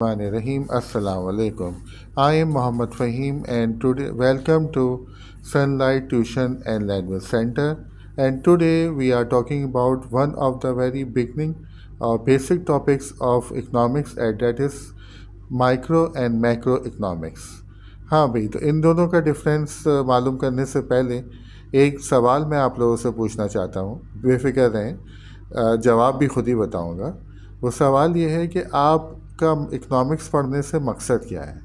Rahim. Assalamu alaikum. I am Muhammad Fahim and today welcome to Sunlight Tuition and Language Center. And today we are talking about one of the very beginning or basic topics of economics, and that is micro and macro economics. हाँ भाई, तो इन दोनों का difference मालूम करने से पहले एक सवाल मैं आप लोगों से पूछना चाहता हूँ। बेफिक्र रहें, जवाब भी खुद ही बताऊँगा। वो सवाल ये है कि आपका इकोनॉमिक्स पढ़ने से मकसद क्या है।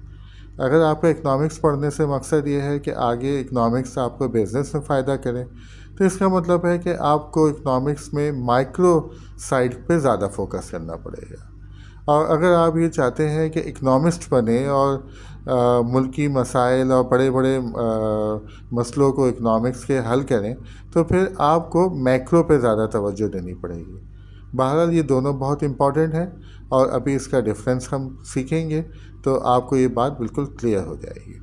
अगर आपका इकोनॉमिक्स पढ़ने से मकसद ये है कि आगे इकोनॉमिक्स आपको बिज़नेस में फ़ायदा करे, तो इसका मतलब है कि आपको इकोनॉमिक्स में माइक्रो साइड पे ज़्यादा फोकस करना पड़ेगा। और अगर आप ये चाहते हैं कि इकनॉमिस्ट बने और मुल्की मसाइल और बड़े बड़े मसलों को इकनॉमिक्स के हल करें, तो फिर आपको मैक्रो पे ज़्यादा तवज्जो देनी पड़ेगी। बहरहाल ये दोनों बहुत इम्पॉर्टेंट हैं और अभी इसका डिफरेंस हम सीखेंगे तो आपको ये बात बिल्कुल क्लियर हो जाएगी।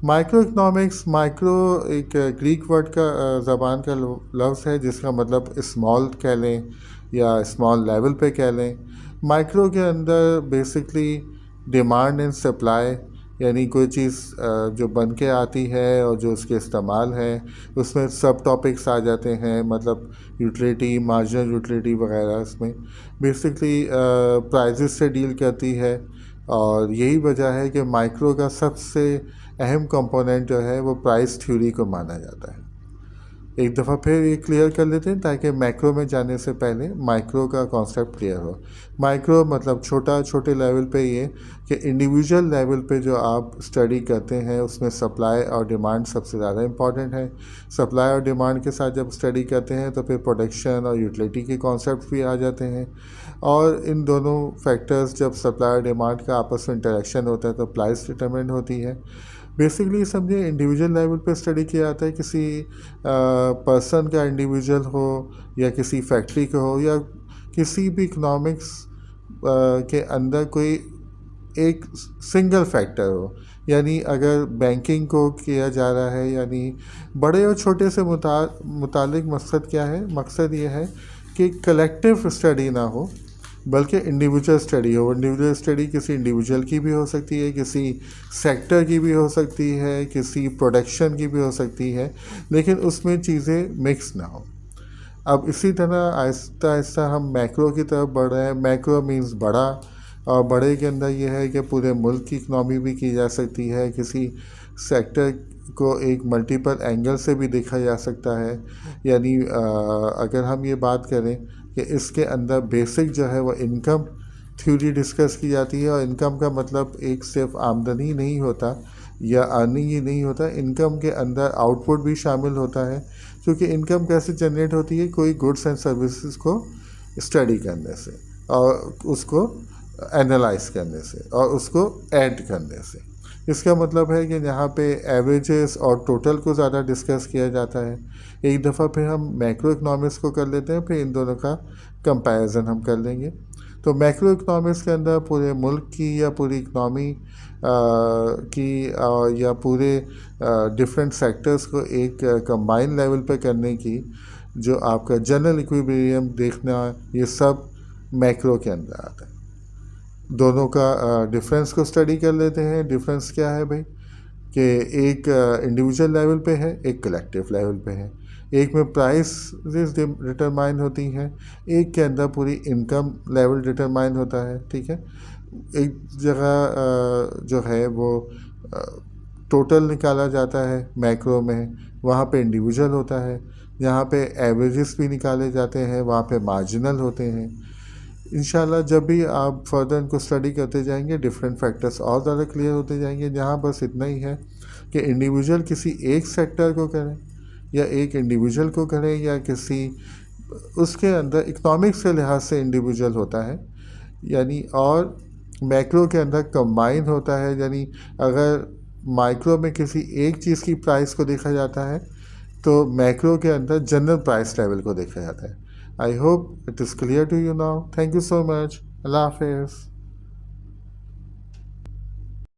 माइक्रो इकनॉमिक्स, माइक्रो एक ग्रीक वर्ड का ज़बान का लफ्ज़ है जिसका मतलब स्मॉल कह लें या स्मॉल लेवल पे कह लें। माइक्रो के अंदर बेसिकली डिमांड एंड सप्लाई, यानी कोई चीज़ जो बन के आती है और जो उसके इस्तेमाल है उसमें सब टॉपिक्स आ जाते हैं, मतलब यूटिलिटी, मार्जिनल यूटिलिटी वगैरह। इसमें बेसिकली प्राइजेस से डील करती है और यही वजह है कि माइक्रो का सबसे अहम कंपोनेंट जो है वो प्राइस थ्योरी को माना जाता है। एक दफ़ा फिर ये क्लियर कर लेते हैं ताकि मैक्रो में जाने से पहले माइक्रो का कॉन्सेप्ट क्लियर हो। माइक्रो मतलब छोटे लेवल पे ये कि इंडिविजुअल लेवल पे जो आप स्टडी करते हैं उसमें सप्लाई और डिमांड सबसे ज़्यादा इम्पॉर्टेंट है। सप्लाई और डिमांड के साथ जब स्टडी करते हैं तो फिर प्रोडक्शन और यूटिलिटी के कॉन्सेप्ट भी आ जाते हैं, और इन दोनों फैक्टर्स जब सप्लाई और डिमांड का आपस में इंटरेक्शन होता है तो प्राइस डिटरमिन होती है। बेसिकली समझे इंडिविजुअल लेवल पे स्टडी किया जाता है, किसी पर्सन का इंडिविजुअल हो या किसी फैक्ट्री का हो या किसी भी इकोनॉमिक्स के अंदर कोई एक सिंगल फैक्टर हो। यानी अगर बैंकिंग को किया जा रहा है, यानी बड़े और छोटे से मुतालिक मकसद क्या है, मकसद ये है कि कलेक्टिव स्टडी ना हो बल्कि इंडिविजुअल स्टडी हो। इंडिविजुअल स्टडी किसी इंडिविजुअल की भी हो सकती है, किसी सेक्टर की भी हो सकती है, किसी प्रोडक्शन की भी हो सकती है, लेकिन उसमें चीज़ें मिक्स ना हो। अब इसी तरह आहिस्ता आहिस्ता हम मैक्रो की तरफ बढ़ रहे हैं। मैक्रो मीन्स बड़ा, और बड़े के अंदर ये है कि पूरे मुल्क की इकनॉमी भी की जा सकती है, किसी सेक्टर को एक मल्टीपल एंगल से भी देखा जा सकता है। यानी अगर हम ये बात करें कि इसके अंदर बेसिक जो है वो इनकम थ्योरी डिस्कस की जाती है, और इनकम का मतलब एक सिर्फ आमदनी नहीं होता या अर्निंग ही नहीं होता, इनकम के अंदर आउटपुट भी शामिल होता है। क्योंकि इनकम कैसे जनरेट होती है, कोई गुड्स एंड सर्विसेज को स्टडी करने से और उसको एनालाइज करने से और उसको ऐड करने से। इसका मतलब है कि यहाँ पे एवरेजेस और टोटल को ज़्यादा डिस्कस किया जाता है। एक दफ़ा फिर हम मैक्रो इकनॉमिक्स को कर लेते हैं, फिर इन दोनों का कंपैरिजन हम कर लेंगे। तो मैक्रो इकनॉमिक्स के अंदर पूरे मुल्क की या पूरी इकनॉमी या पूरे डिफरेंट सेक्टर्स को एक कंबाइन लेवल पे करने की जो आपका जनरल इक्विलिब्रियम देखना, ये सब मैक्रो के अंदर आता है। दोनों का डिफरेंस को स्टडी कर लेते हैं। डिफरेंस क्या है भाई, कि एक इंडिविजुअल लेवल पे है, एक कलेक्टिव लेवल पे है। एक में प्राइस डिटरमाइन होती हैं, एक के अंदर पूरी इनकम लेवल डिटरमाइन होता है। ठीक है, एक जगह जो है वो टोटल निकाला जाता है मैक्रो में, वहाँ पे इंडिविजुअल होता है। जहाँ पे एवरेजेस भी निकाले जाते हैं वहाँ पे मार्जिनल होते हैं। इंशाल्लाह जब भी आप फर्दर इनको स्टडी करते जाएंगे डिफरेंट फैक्टर्स और ज़्यादा क्लियर होते जाएंगे। जहाँ बस इतना ही है कि इंडिविजुअल किसी एक सेक्टर को करें या एक इंडिविजुअल को करें या किसी उसके अंदर इकोनॉमिक्स के लिहाज से इंडिविजुअल होता है, यानी और मैक्रो के अंदर कंबाइन होता है। यानी अगर माइक्रो में किसी एक चीज़ की प्राइस को देखा जाता है तो मैक्रो के अंदर जनरल प्राइस लेवल को देखा जाता है। I hope it is clear to you now. Thank you so much. Allah Hafiz.